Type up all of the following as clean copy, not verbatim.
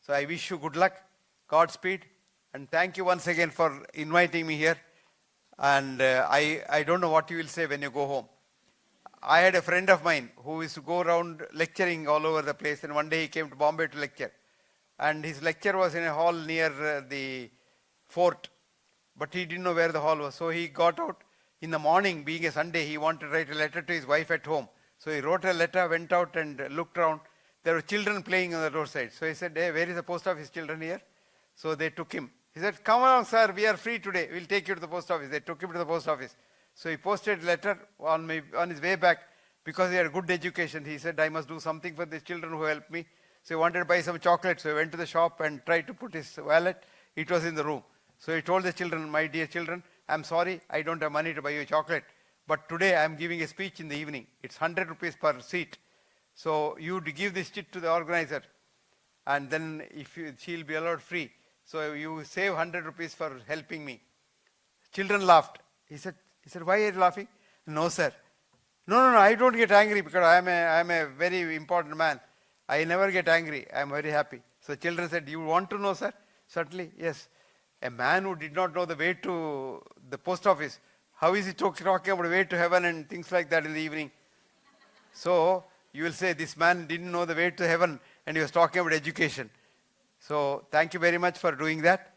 So I wish you good luck, Godspeed, and thank you once again for inviting me here. And I don't know what you will say when you go home. I had a friend of mine who used to go around lecturing all over the place, and one day he came to Bombay to lecture. And his lecture was in a hall near the fort, but he didn't know where the hall was. So he got out in the morning, being a Sunday, he wanted to write a letter to his wife at home. So he wrote a letter, went out and looked around. There were children playing on the roadside. So he said, hey, where is the post office children here? So they took him. He said, come along, sir, we are free today. We'll take you to the post office. They took him to the post office. So he posted a letter on his way back because he had a good education. He said, I must do something for these children who helped me. So he wanted to buy some chocolates. So he went to the shop and tried to put his wallet. It was in the room. So he told the children, my dear children, I'm sorry, I don't have money to buy you a chocolate. But today I'm giving a speech in the evening. It's 100 rupees per seat. So you give this chit to the organizer. And then she'll be allowed free. So you save 100 rupees for helping me. Children laughed. He said, why are you laughing? No, sir. No, I don't get angry because I'm a very important man. I never get angry. I'm very happy. So children said, you want to know, sir? Certainly, yes. A man who did not know the way to the post office, how is he talking about the way to heaven and things like that in the evening? So you will say, this man didn't know the way to heaven and he was talking about education. So thank you very much for doing that.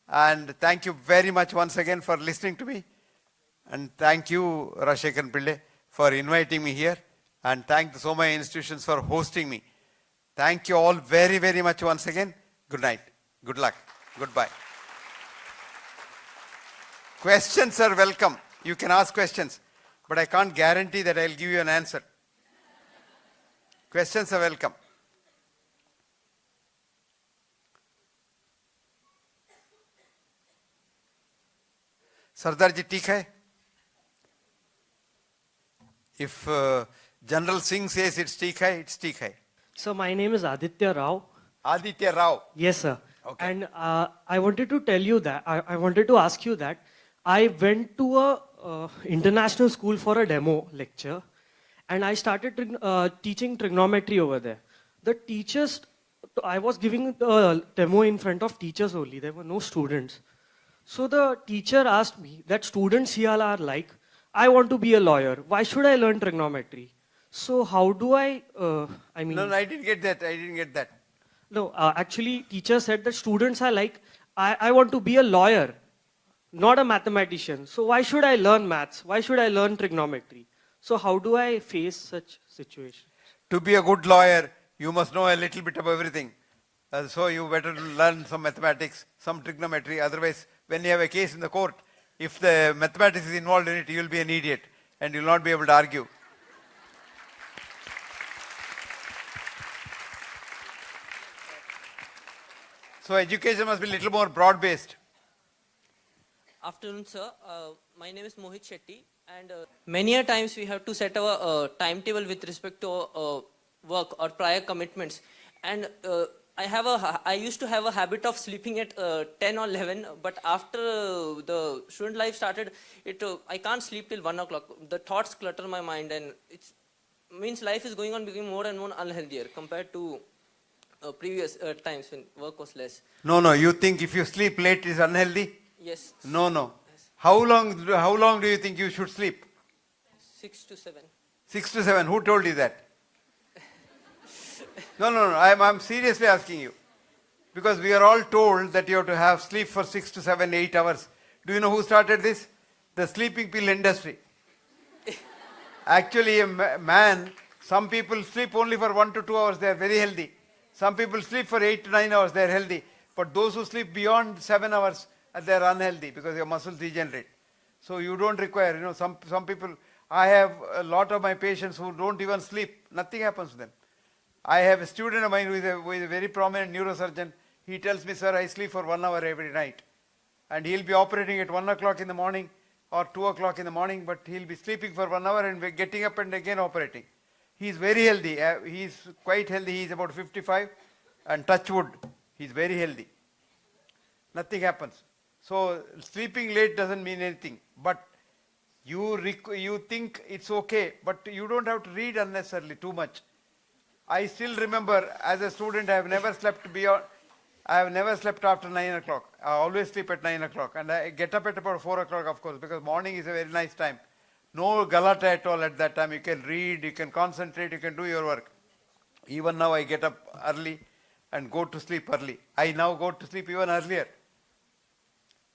And thank you very much once again for listening to me. And thank you, Rajshekhar Pillai, for inviting me here. And thank the Somaya institutions for hosting me. Thank you all very, very much once again. Good night. Good luck. Goodbye. Questions are welcome. You can ask questions. But I can't guarantee that I'll give you an answer. Questions are welcome. Sardarji, theek hai? If General Singh says it's theek hai, it's theek hai. So my name is Aditya Rao. Aditya Rao. Yes, sir. Okay. And I wanted to tell you that, I wanted to ask you that I went to a international school for a demo lecture and I started teaching trigonometry over there. The teachers, I was giving the demo in front of teachers only. There were no students. So the teacher asked me that students here are like, I want to be a lawyer. Why should I learn trigonometry? So how do I No, I didn't get that. No, actually teacher said that students are like, I want to be a lawyer, not a mathematician. So why should I learn maths? Why should I learn trigonometry? So how do I face such situations? To be a good lawyer, you must know a little bit of everything. So you better learn some mathematics, some trigonometry. Otherwise, when you have a case in the court, if the mathematics is involved in it, you'll be an idiot and you'll not be able to argue. So education must be a little more broad-based. Afternoon, sir. My name is Mohit Shetty, and many a times we have to set our timetable with respect to work or prior commitments. And I used to have a habit of sleeping at 10 or 11, but after the student life started, I can't sleep till 1 o'clock. The thoughts clutter my mind, and it means life is going on becoming more and more unhealthier compared to previous times when work was less. No, you think if you sleep late is unhealthy? Yes. No. Yes. How long do you think you should sleep? 6 to 7. 6 to 7. Who told you that? No. I'm seriously asking you. Because we are all told that you have to have sleep for 6 to 7, 8 hours. Do you know who started this? The sleeping pill industry. Actually, a man, some people sleep only for 1 to 2 hours, they are very healthy. Some people sleep for 8 to 9 hours, they are healthy. But those who sleep beyond 7 hours, they are unhealthy because your muscles degenerate. So you don't require, some people, I have a lot of my patients who don't even sleep. Nothing happens to them. I have a student of mine who is a very prominent neurosurgeon. He tells me, sir, I sleep for 1 hour every night. And he'll be operating at 1 o'clock in the morning or 2 o'clock in the morning, but he'll be sleeping for 1 hour and getting up and again operating. He's very healthy. He's quite healthy. He's about 55 and touch wood. He's very healthy. Nothing happens. So sleeping late doesn't mean anything. But you think it's okay, but you don't have to read unnecessarily too much. I still remember as a student I have never slept beyond I have never slept after 9 o'clock. I always sleep at 9 o'clock. And I get up at about 4 o'clock, of course, because morning is a very nice time. No galata at all at that time. You can read, you can concentrate, you can do your work. Even now I get up early and go to sleep early. I now go to sleep even earlier.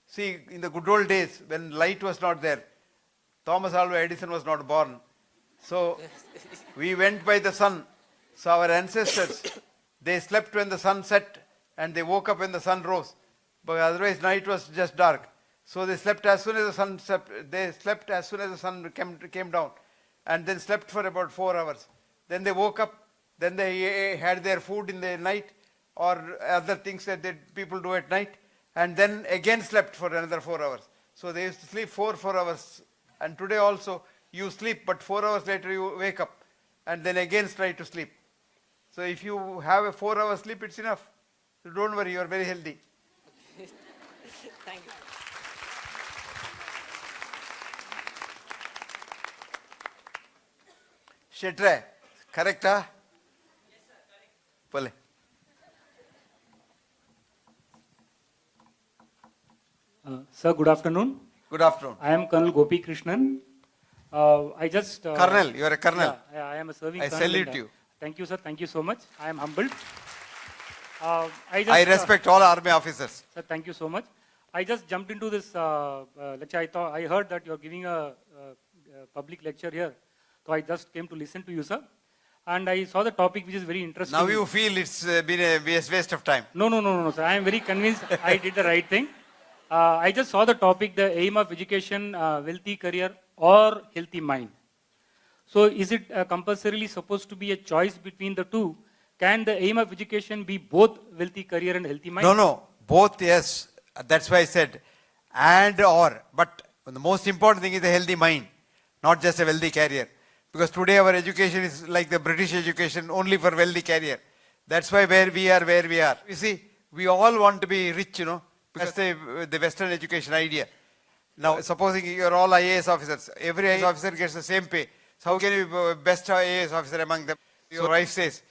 See, in the good old days, when light was not there, Thomas Alva Edison was not born. So we went by the sun. So our ancestors, they slept when the sun set and they woke up when the sun rose. But otherwise night was just dark. So they slept as soon as the sun set. They slept as soon as the sun came down, and then slept for about 4 hours. Then they woke up. Then they had their food in the night or other things that people do at night, and then again slept for another 4 hours. So they used to sleep 4 hours. And today also you sleep, but 4 hours later you wake up and then again try to sleep. So if you have a 4 hour sleep, it's enough. So don't worry, you are very healthy. Thank you. Shetre, correct? Yes, sir, correct. Pale. Sir, good afternoon. Good afternoon. I am Colonel Gopi Krishnan. I just. Colonel, you are a colonel. Yeah, I am a serving I colonel. salute you. Thank you, sir. Thank you so much. I am humbled. I respect all army officers. Sir, thank you so much. I just jumped into this lecture. I heard that you are giving a public lecture here. So I just came to listen to you, sir. And I saw the topic, which is very interesting. Now you feel it's been a waste of time. No, sir. I am very convinced I did the right thing. I just saw the topic, the aim of education, wealthy career or healthy mind. So is it compulsorily supposed to be a choice between the two? Can the aim of education be both wealthy career and healthy mind? No. Both, yes. That's why I said and or. But the most important thing is a healthy mind, not just a wealthy career. Because today our education is like the British education, only for wealthy career. That's why where we are. You see, we all want to be rich, because the Western education idea. Now, supposing you're all IAS officers, every IAS officer gets the same pay. So how can you be best IAS officer among them? Your wife says,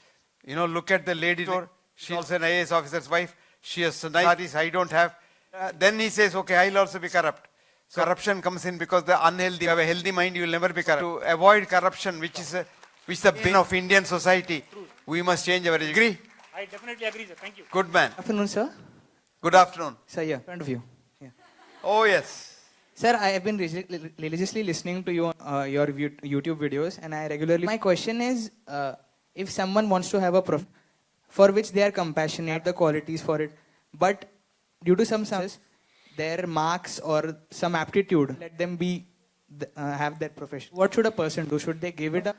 look at the lady door. She's also an IAS officer's wife. She has nice sarees I don't have. Then he says, okay, I'll also be corrupt. So corruption comes in because the unhealthy, you have a healthy mind, you will never be corrupt. To avoid corruption, which is the bane of Indian society, we must change our education. Agree? I definitely agree, sir. Thank you. Good man. Afternoon, sir. Good afternoon. Sir, yeah, in front of you. Yeah. Oh, yes. Sir, I have been religiously listening to you on your YouTube videos, and I regularly. My question is, if someone wants to have a prof, for which they are compassionate, the qualities for it, but due to some circumstances, their marks or some aptitude, let them be have that profession. What should a person do? Should they give it up,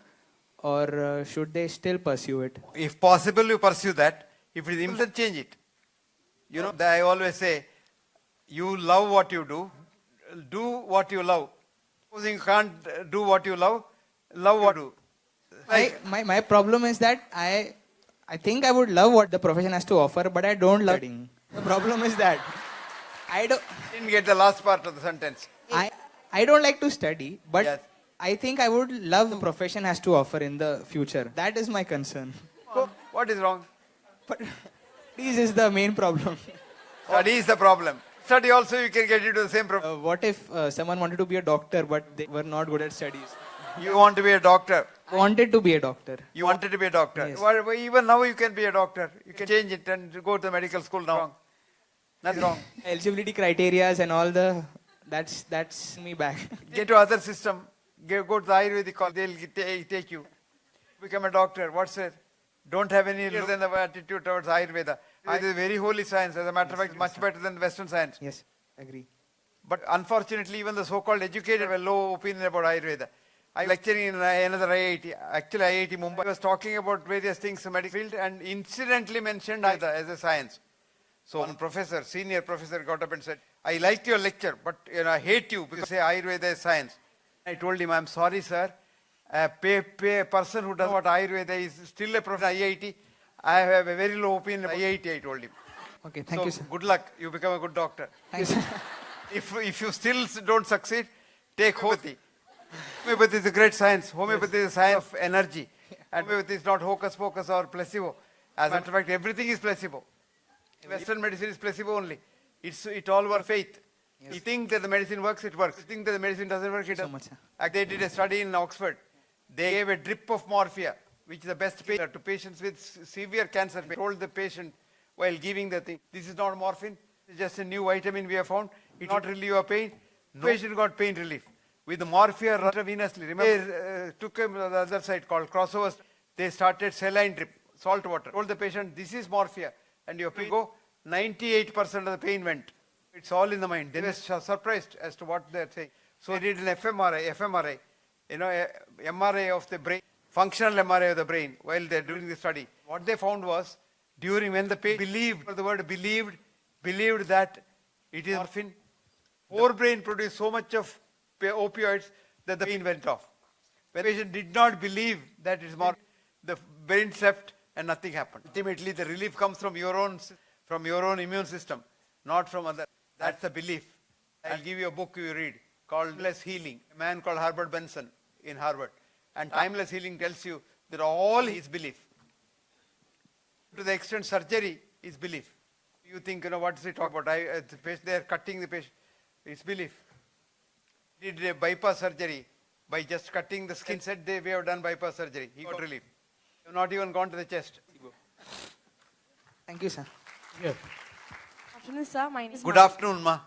or should they still pursue it? If possible, you pursue that. If it is important, change it. I always say, you love what you do what you love. Supposing you can't do what you love what you do. My problem is that I think I would love what the profession has to offer, but I don't love studying. The problem is that I Didn't get the last part of the sentence. I don't like to study, but Yes. I think I would love the profession has to offer in the future. That is my concern. So, what is wrong? But this is the main problem. Study is the problem. Study also you can get into the same problem. What if someone wanted to be a doctor, but they were not good at studies? You want to be a doctor. Wanted to be a doctor. You wanted to be a doctor. Yes. Well, even now you can be a doctor. You can change it and go to the medical school now. Nothing wrong. Eligibility criterias and all that's me back. Get to other system. Go to the Ayurvedic college. They'll take you. Become a doctor. What's it? Don't have any less than the attitude towards Ayurveda. It is a very holy science. As a matter of fact, much better than Western science. Yes, agree. But unfortunately, even the so-called educated have a low opinion about Ayurveda. I was lecturing in another IIT, actually IIT Mumbai. I was talking about various things in the medical field and incidentally mentioned Ayurveda as a science. So one professor, senior professor got up and said, I liked your lecture, but I hate you because you say Ayurveda is science. I told him, I'm sorry, sir. A person who does know what Ayurveda is still a professor at IIT. I have a very low opinion of IIT, I told him. Okay, thank you, sir. Good luck. You become a good doctor. Thank you. If you still don't succeed, take homeopathy. Homeopathy is a great science. Homeopathy is a science of energy. And homeopathy is not hocus pocus or placebo. As a matter of fact, everything is placebo. Western medicine is placebo only. It all over faith. You think that the medicine works, it works. You think that the medicine doesn't work, it So doesn't. much, sir. They did a study in Oxford. They gave a drip of morphia, which is the best pain to patients with severe cancer. They told the patient while giving the thing, this is not morphine, it's just a new vitamin we have found. It will not relieve your pain. No patient got pain relief. With the morphia intravenously, remember, they took him to the other side called crossovers. They started saline drip, salt water. Told the patient, this is morphia, and your pain go, 98% of the pain went. It's all in the mind. They were surprised as to what they're saying. So they did an fMRI, MRI of the brain, functional MRI of the brain while they're doing the study. What they found was, when the patient believed that it is morphine, forebrain produced so much of opioids that the pain went off. When the patient did not believe that it's morphine, the brain slept and nothing happened. Ultimately, the relief comes from your own immune system, not from other. That's the belief. I'll give you a book you read called Timeless Healing. A man called Herbert Benson in Harvard. And Timeless Healing tells you that all is belief. To the extent surgery is belief. You think, what does he talk about? They are cutting the patient. It's belief. Did a bypass surgery by just cutting the skin. Said we have done bypass surgery. He got relief. They have not even gone to the chest. Thank you, sir. Yeah. Afternoon, sir. My name is Good afternoon, ma.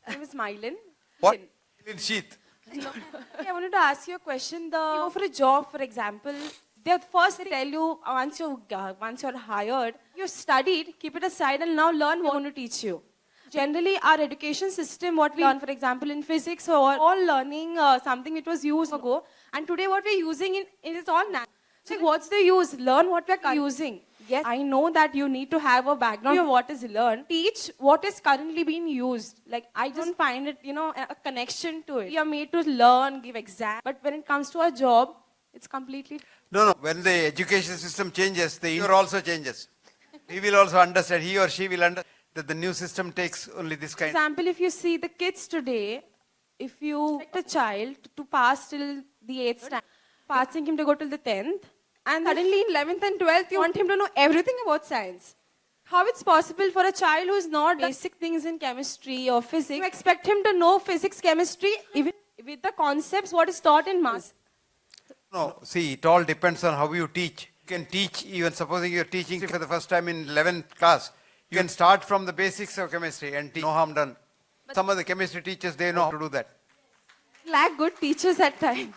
My name is Mylin. What? In sheath. No. I wanted to ask you a question. You go for a job, for example, they first tell you once you're hired, you studied, keep it aside, and now learn what we want to teach you. Generally, our education system, what we learn, for example, in physics, or all learning something which was used ago, and today what we're using it is all natural. So what's the use? Learn what we're using. Yes, I know that you need to have a background of what is learned. Teach what is currently being used. Like, I just find it, a connection to it. You're made to learn, give exam. But when it comes to a job, it's completely... No. When the education system changes, the inner also changes. He will also understand, he or she will understand that the new system takes only this kind. For example, if you see the kids today, if you expect a child to pass till the 8th standard, passing him to go till the 10th, and suddenly in 11th and 12th, you want him to know everything about science. How it's possible for a child who is not basic things in chemistry or physics, you expect him to know physics, chemistry, even with the concepts, what is taught in maths? No, see, it all depends on how you teach. You can teach, even supposing you're teaching for the first time in 11th class, you can start from the basics of chemistry and teach, no harm done. Some of the chemistry teachers, they know how to do that. Lack good teachers at times.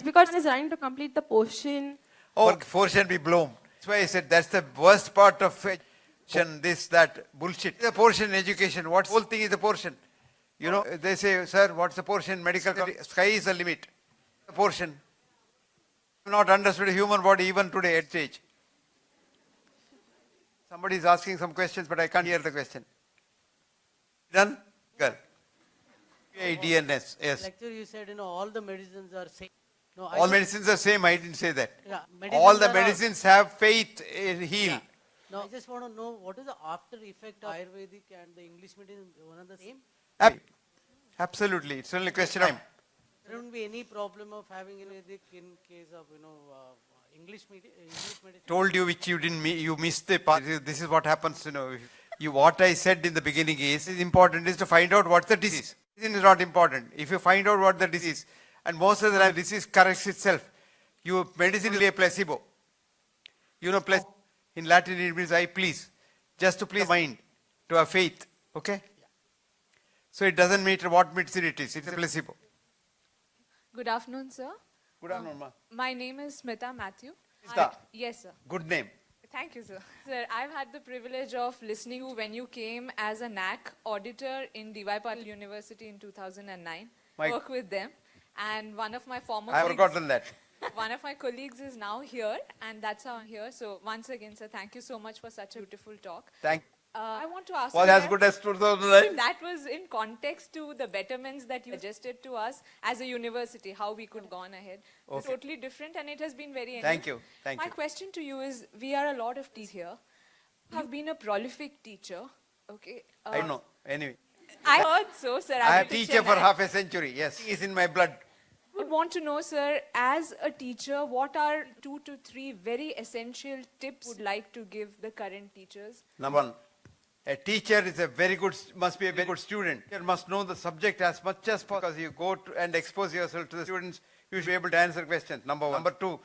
Because one is running to complete the portion. Or portion be blown. That's why I said that's the worst part of education, this, that, bullshit. The portion education, what whole thing is the portion? They say, sir, what's the portion? Medical, sky is the limit. The portion. Not understood the human body even today at stage. Somebody is asking some questions, but I can't hear the question. Done? Girl. DNS, yes. Lecture you said, all the medicines are same. No, All medicines are same, I didn't say that. Yeah, All the are medicines have faith, heal. Yeah. No, I just want to know what is the after effect of Ayurvedic and the English medicine, one and the same? Absolutely, it's only a question of time. There won't be any problem of having Ayurvedic in case of, English medicine. Told you which you didn't, you missed the part. This is what happens, what I said in the beginning is important is to find out what's the disease. Medicine is not important. If you find out what the disease, and most of the time disease corrects itself, medicine is a placebo. Placebo, in Latin it means I please, just to please the mind, to have faith, okay? So it doesn't matter what medicine it is, it's a placebo. Good afternoon, sir. Good afternoon, ma. My name is Smita Matthew. Smita. Yes, sir. Good name. Thank you, sir. Sir, I've had the privilege of listening to you when you came as a NAC auditor in D.Y. Patil University in 2009. Work with them. And one of my former I have colleagues, forgotten that. one of my colleagues is now here, and that's how I'm here. So once again, sir, thank you so much for such a beautiful talk. Thank you. I want to ask Was you as that- good as 2009? That was in context to the betterments that you suggested to us as a university, how we could go on ahead. It's totally different, and it has been very Thank you. Thank My you. question to you is, we are a lot of teachers here. You have been a prolific teacher, okay? I know. Anyway, I heard so, sir. I I've am been to teacher for Chennai. half a century. Yes, it's in my blood. I would want to know, sir, as a teacher, what are 2 to 3 very essential tips you would like to give the current teachers? Number one, a teacher is must be a very good student. You must know the subject as much as possible, because you go to and expose yourself to the students, you should be able to answer questions. Number one. Number two,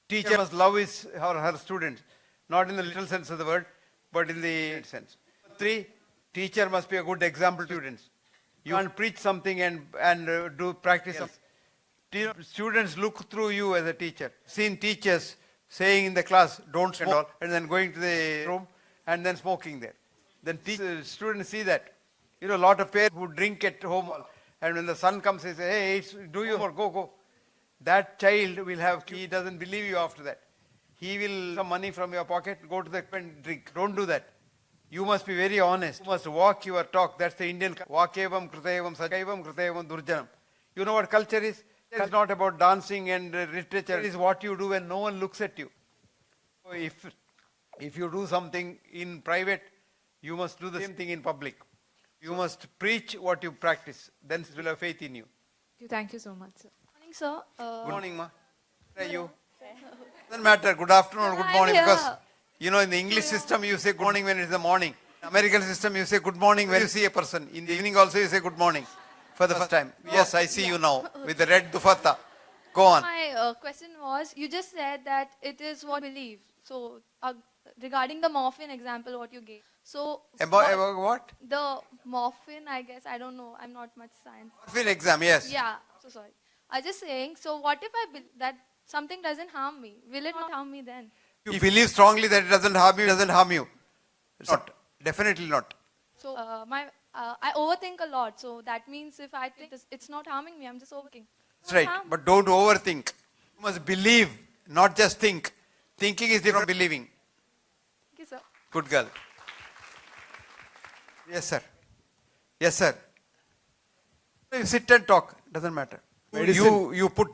teacher must love his or her students, not in the literal sense of the word, but in the sense. Three, teacher must be a good example to students. You can't preach something and do practice. Students look through you as a teacher. Seen teachers saying in the class, don't smoke, and then going to the room and then smoking there. Then students see that. You know, a lot of parents who drink at home, and when the son comes, they say, hey, do your homework, go. That child will he doesn't believe you after that. He will some money from your pocket, go to the and drink. Don't do that. You must be very honest. You must walk your talk. That's the Indian. Vakevam, kritevam, sajavam, kritevam, durjanam. You know what culture is? It's not about dancing and literature. It is what you do when no one looks at you. So if you do something in private, you must do the same thing in public. You must preach what you practice. Then it will have faith in you. Thank you so much, sir. Morning, sir. Good morning, ma. Where are you? Doesn't matter. Good afternoon or good morning, because you know in the English system you say good morning when it's the morning. American system you say good morning when you see a person. In the evening also you say good morning for the first time. Yes, I see you now with the red dupatta. Go on. My question was, you just said that it is what we believe. So, regarding the morphine example, what you gave. So, About what? the morphine, I guess, I don't know. I'm not much science. Morphine exam, yes. Yeah, so sorry. I was just saying, so what if that something doesn't harm me? Will it not harm me then? You believe strongly that it doesn't harm you, it doesn't harm you. It's not. Definitely not. So, I overthink a lot. So, that means if I think it's not harming me, I'm just overthinking. That's right. But don't overthink. You must believe, not just think. Thinking is different from believing. Thank you, sir. Good girl. Yes, sir. Yes, sir. You sit and talk. Doesn't matter. You put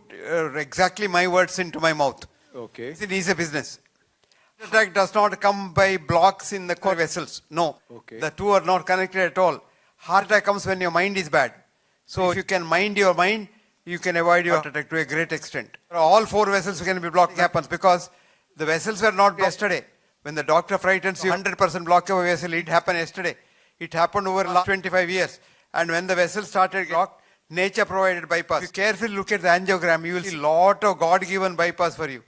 exactly my words into my mouth. Okay. It is a business. The attack does not come by blocks in the core vessels. No. Okay. The two are not connected at all. Heart attack comes when your mind is bad. So if you can mind your mind, you can avoid your heart attack to a great extent. All four vessels can be blocked. Happens because the vessels were not yesterday. When the doctor frightens you, 100% block of a vessel, it happened yesterday. It happened over the last 25 years. And when the vessel started blocked, nature provided bypass. If you carefully look at the angiogram, you will see a lot of God-given bypass for you.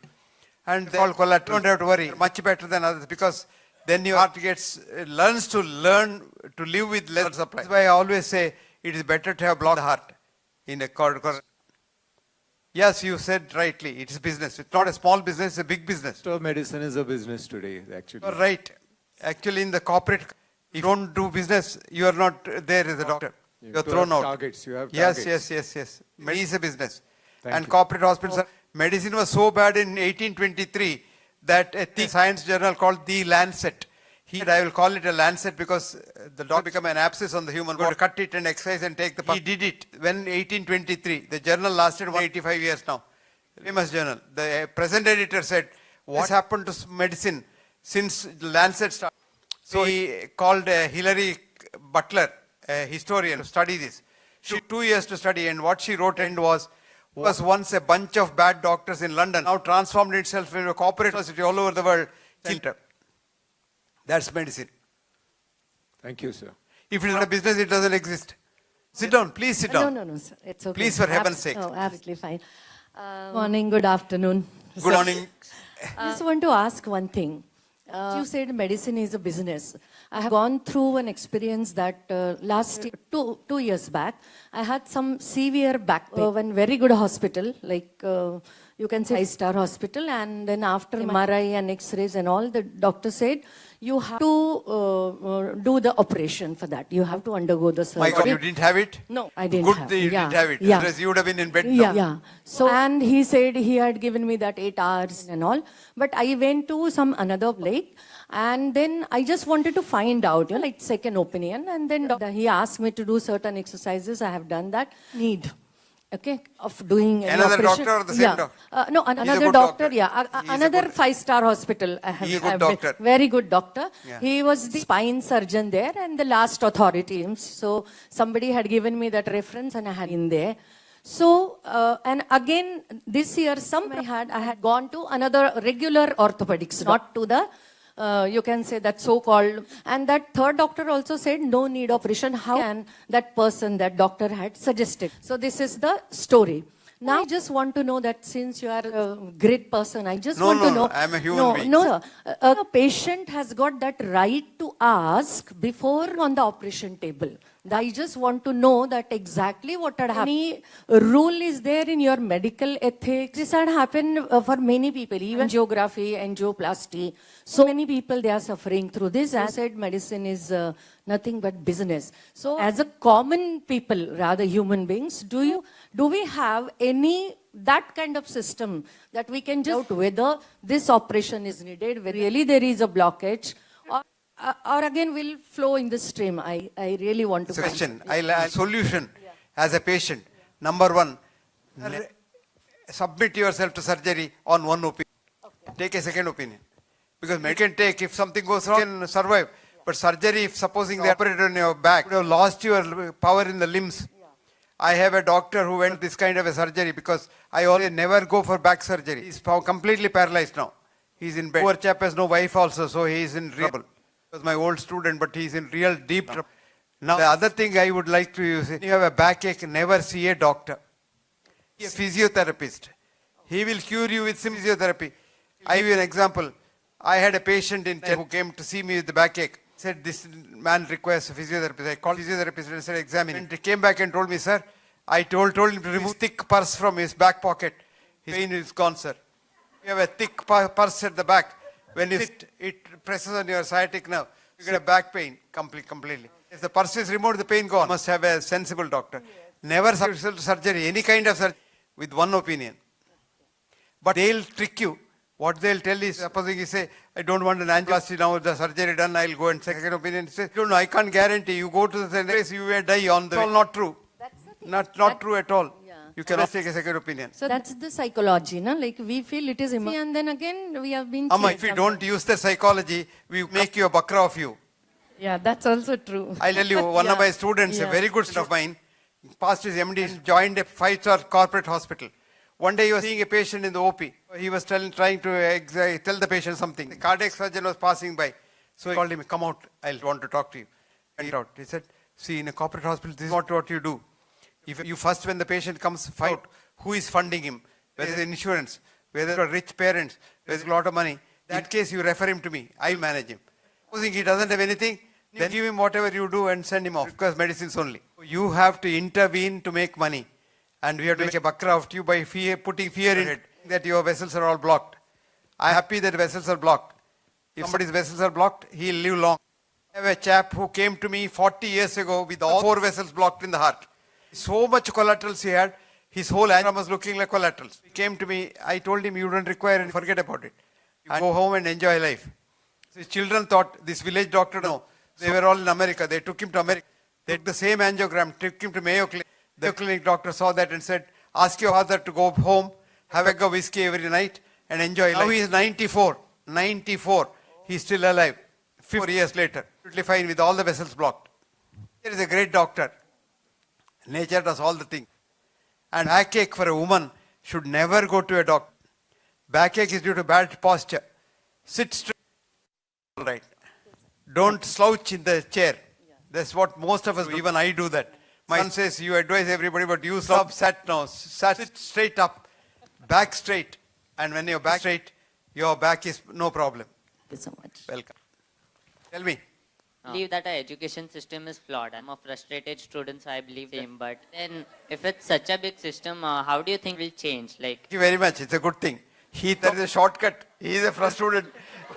And they all collateral. Don't have to worry. Much better than others, because then your heart learns to live with less supply. That's why I always say it is better to have blocked heart in a cord. Yes, you said rightly. It is business. It's not a small business, it's a big business. So medicine is a business today, actually. You're right. Actually, in the corporate, if you don't do business, you are not there as a doctor. You're thrown out. Targets. You have Yes, targets. yes. Medicine is a business. Thank And you. corporate hospitals, medicine was so bad in 1823 that a science journal called The Lancet. He said, I will call it a lancet because the doctor became an abscess on the human body. Cut it and excise and take the part. He did it when 1823. The journal lasted 185 years now. Famous journal. The present editor said, what happened to medicine since the Lancet started? So he called Hilary Butler, a historian, to study this. She took 2 years to study, and what she wrote end was once a bunch of bad doctors in London, now transformed itself into a corporate university all over the world. Center. That's medicine. Thank you, sir. If it is not a business, it doesn't exist. Sit down, please sit down. No, sir. It's okay. Please, for heaven's sake. No, absolutely fine. Morning, good afternoon. Good morning. I just want to ask one thing. You said medicine is a business. I have gone through an experience that last 2 years back, I had some severe back pain. One very good hospital, like you can say 5-star hospital, and then after MRI and X-rays and all, the doctor said, you have to do the operation for that. You have to undergo the surgery. My God, you didn't have it? No, I didn't Good have. that you didn't have it. Yeah. Otherwise you would have been in bed now. Yeah. So, and he said he had given me that 8 hours and all. But I went to some another lake, and then I just wanted to find out, like second opinion. And then he asked me to do certain exercises. I have done that. Of doing any Another operation. doctor or the same doctor? No, He's a another good doctor. doctor. Yeah, He's a another good- 5-star hospital. He's a good doctor. Very good doctor. Yeah. He was the spine surgeon there and the last authority. So somebody had given me that reference and I had in there. So, and again, this year, I had gone to another regular orthopedics, not to the, you can say that so-called, and that third doctor also said no need of operation. How can that person, that doctor had suggested? So this is the story. Now I just want to know that since you are a great person, I just want to know. I'm a human being. No, sir. A patient has got that right to ask before on the operation table. I just want to know that exactly what had happened. Any rule is there in your medical ethics? This had happened for many people, even geography, angioplasty. So many people, they are suffering through this. As I said, medicine is nothing but business. So as a common people, rather human beings, do we have any that kind of system that we can just out whether this operation is needed, where really there is a blockage, or again will flow in the stream? I really want to question. Solution as a patient. Number one, submit yourself to surgery on one opinion. Take a second opinion. Because medical can take, if something goes wrong, you can survive. But surgery, if supposing they operated on your back, you have lost your power in the limbs. I have a doctor who went this kind of a surgery because I always never go for back surgery. He's completely paralyzed now. He's in bed. Poor chap has no wife also, so he's in real trouble. He was my old student, but he's in real deep trouble. Now, the other thing I would like to say, if you have a backache, never see a doctor. A physiotherapist. He will cure you with some physiotherapy. I give you an example. I had a patient in who came to see me with the backache. Said, this man requires a physiotherapist. I called physiotherapist and said, examine him. And he came back and told me, sir, I told him to remove thick purse from his back pocket. His pain is gone, sir. You have a thick purse at the back. When you sit, it presses on your sciatic nerve. You get a back pain completely. If the purse is removed, the pain gone. You must have a sensible doctor. Never surgery, any kind of surgery, with one opinion. But they'll trick you. What they'll tell is, supposing you say, I don't want an angioplasty now, the surgery done, I'll go and second opinion. Say, no, I can't guarantee. You go to the place, you may die on the way. It's all not true. Not true at all. Yeah. You cannot take a second opinion. So that's the psychology, no? Like we feel it is and then again we have been. If you don't use the psychology, we make you a bakra of you. Yeah, that's also true. I'll tell you, one of my students, a very good student of mine, passed his MD, joined a 5-star corporate hospital. One day he was seeing a patient in the OP. He was trying to tell the patient something. The cardiac surgeon was passing by. So he called him, come out, I want to talk to you. And he said, see, in a corporate hospital, this is what you do. If you first, when the patient comes, find out who is funding him, whether it's insurance, whether it's rich parents, whether it's a lot of money. In that case, you refer him to me. I'll manage him. Supposing he doesn't have anything, then give him whatever you do and send him off, because medicines only. You have to intervene to make money. And we have to make a bakra of you by putting fear in it, that your vessels are all blocked. I'm happy that vessels are blocked. If somebody's vessels are blocked, he'll live long. I have a chap who came to me 40 years ago with all 4 vessels blocked in the heart. So much collaterals he had, his whole angiogram was looking like collaterals. He came to me, I told him, you don't require and forget about it. You go home and enjoy life. So his children thought, this village doctor, no. They were all in America. They took him to America. They took the same angiogram, took him to Mayo Clinic. The clinic doctor saw that and said, ask your father to go home, have a whiskey every night and enjoy life. Now he is 94. 94. He's still alive. 4 years later. Totally fine with all the vessels blocked. There is a great doctor. Nature does all the things. And backache for a woman should never go to a doctor. Backache is due to bad posture. Sit straight. All right. Don't slouch in the chair. That's what most of us do. Even I do that. My son says, you advise everybody, but you sat now. Sit straight up. Back straight. And when you're back straight, your back is no problem. Thank you so much. Welcome. Tell me. I believe that our education system is flawed. I'm a frustrated student, so I believe same. But then, if it's such a big system, how do you think it will change? Thank you very much. It's a good thing. There is a shortcut. He is a frustrated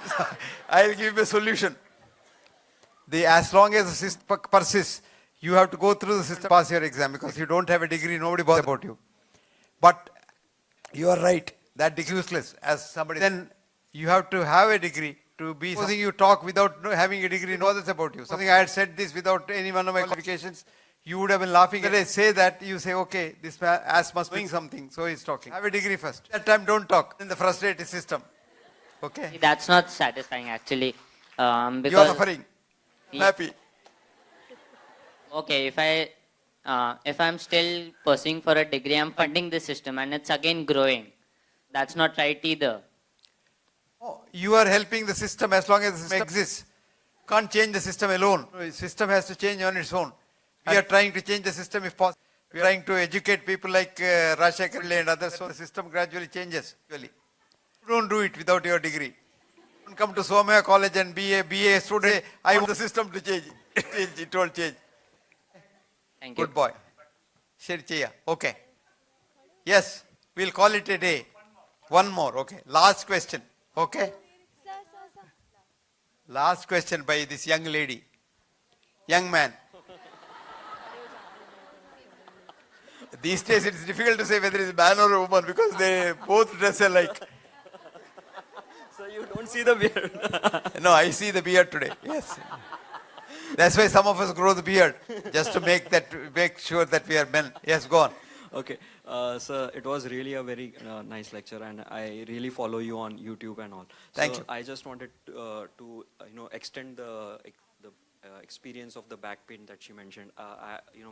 student. I'll give him a solution. As long as the system persists, you have to go through the system to pass your exam, because if you don't have a degree, nobody bothers about you. But you are right. That degree is useless. As somebody, then you have to have a degree. To be supposing you talk without having a degree, no others about you. Something I had said this without any one of my qualifications, you would have been laughing. When I say that, you say, okay, this ass must be doing something, so he's talking. Have a degree first. That time, don't talk in the frustrated system. Okay? See, that's not satisfying actually. Because you are suffering. Yeah. Happy. Okay, if I if I'm still pursuing for a degree, I'm funding the system and it's again growing. That's not right either. Oh, you are helping the system as long as the system exists. Can't change the system alone. The system has to change on its own. We are trying to change the system if possible. We are trying to educate people like Rajshekar Pillai and others, so the system gradually changes. You don't do it without your degree. Don't come to Somaya College and be a BA student. Say, I want the system to change. It won't change. Thank you. Good boy. Share Cheya. Okay. Yes, we'll call it a day. One more. Okay. Last question. Okay. Last question by this young lady. Young man. These days it's difficult to say whether it's a man or a woman because they both dress alike. So you don't see the beard? No, I see the beard today. Yes. That's why some of us grow the beard, just to make sure that we are men. Yes, go on. Okay. Sir, it was really a very nice lecture, and I really follow you on YouTube and all. Thank you. I just wanted to extend the experience of the back pain that she mentioned.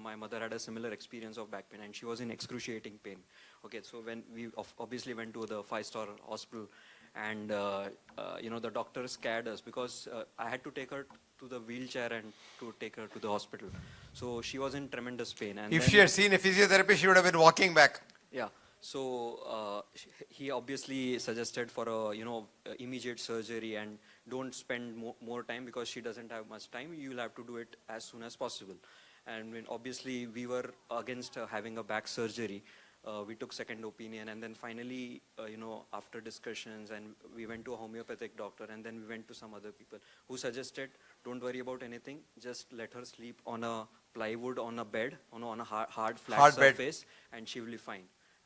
My mother had a similar experience of back pain, and she was in excruciating pain. Okay, so when we obviously went to the 5-star hospital, and the doctor scared us because I had to take her to the wheelchair and to take her to the hospital. So she was in tremendous pain. And If she had seen a physiotherapist, she would have been walking back. Yeah. So he obviously suggested for a immediate surgery and don't spend more time because she doesn't have much time. You'll have to do it as soon as possible. And when obviously we were against having a back surgery, we took second opinion, and then finally, after discussions, and we went to a homeopathic doctor, and then we went to some other people who suggested, don't worry about anything, just let her sleep on a plywood, on a bed, on a hard flat surface, and she will be fine.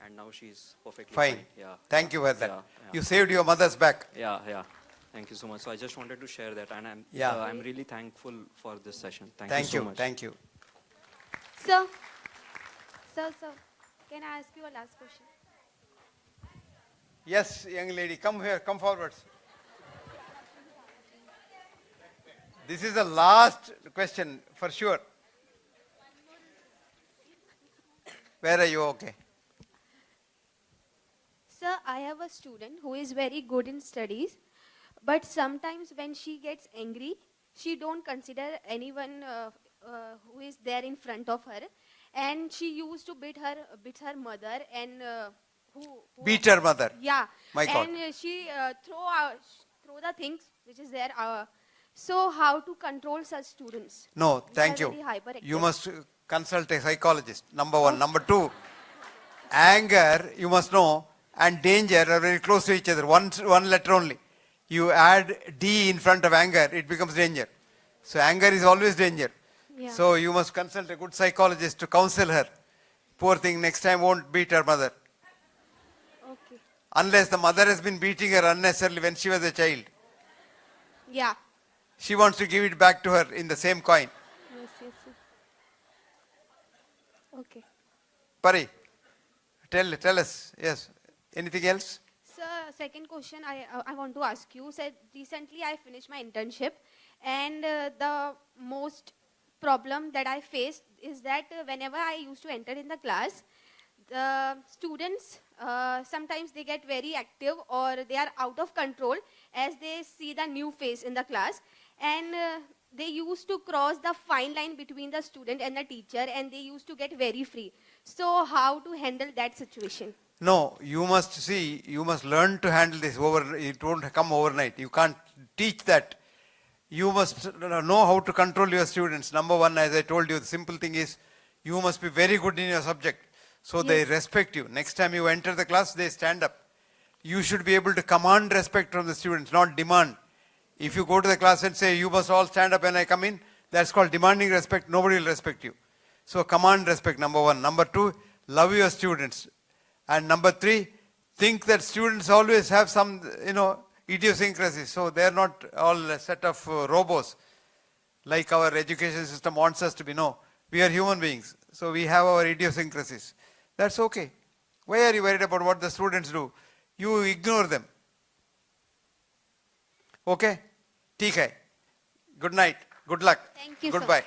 And now she's perfectly fine. Yeah. Thank you for that. Yeah. You saved your mother's back. Yeah. Thank you so much. So I just wanted to share that, and I'm really thankful for this session. Thank you so much. Thank you. Sir, can I ask you a last question? Yes, young lady, come here, come forward. This is the last question for sure. Where are you? Okay. Sir, I have a student who is very good in studies, but sometimes when she gets angry, she don't consider anyone who is there in front of her, and she used to beat her mother and beat her mother. Yeah. My God. And she throw the things which is there. So how to control such students? No, They thank are you. very hyperactive. You must consult a psychologist. Number one. Number two, anger, you must know, and danger are very close to each other. One letter only. You add D in front of anger, it becomes danger. So anger is always danger. Yeah. So you must consult a good psychologist to counsel her. Poor thing, next time won't beat her mother. Okay. Unless the mother has been beating her unnecessarily when she was a child. Yeah. She wants to give it back to her in the same coin. Yes. Okay. Pari, tell us. Yes. Anything else? Sir, second question I want to ask you. Said recently I finished my internship, and the most problem that I faced is that whenever I used to enter in the class, the students sometimes they get very active or they are out of control as they see the new face in the class, and they used to cross the fine line between the student and the teacher, and they used to get very free. So how to handle that situation? No, you must learn to handle this. It won't come overnight. You can't teach that. You must know how to control your students. Number one, as I told you, the simple thing is, you must be very good in your subject. So they respect you. Next time you enter the class, they stand up. You should be able to command respect from the students, not demand. If you go to the class and say, you must all stand up when I come in, that's called demanding respect. Nobody will respect you. So command respect, number one. Number two, love your students. And number three, think that students always have some, idiosyncrasies. So they are not all a set of robots like our education system wants us to be. No, we are human beings. So we have our idiosyncrasies. That's okay. Why are you worried about what the students do? You ignore them. Okay? TK. Good night. Good luck. Thank you, Goodbye. sir.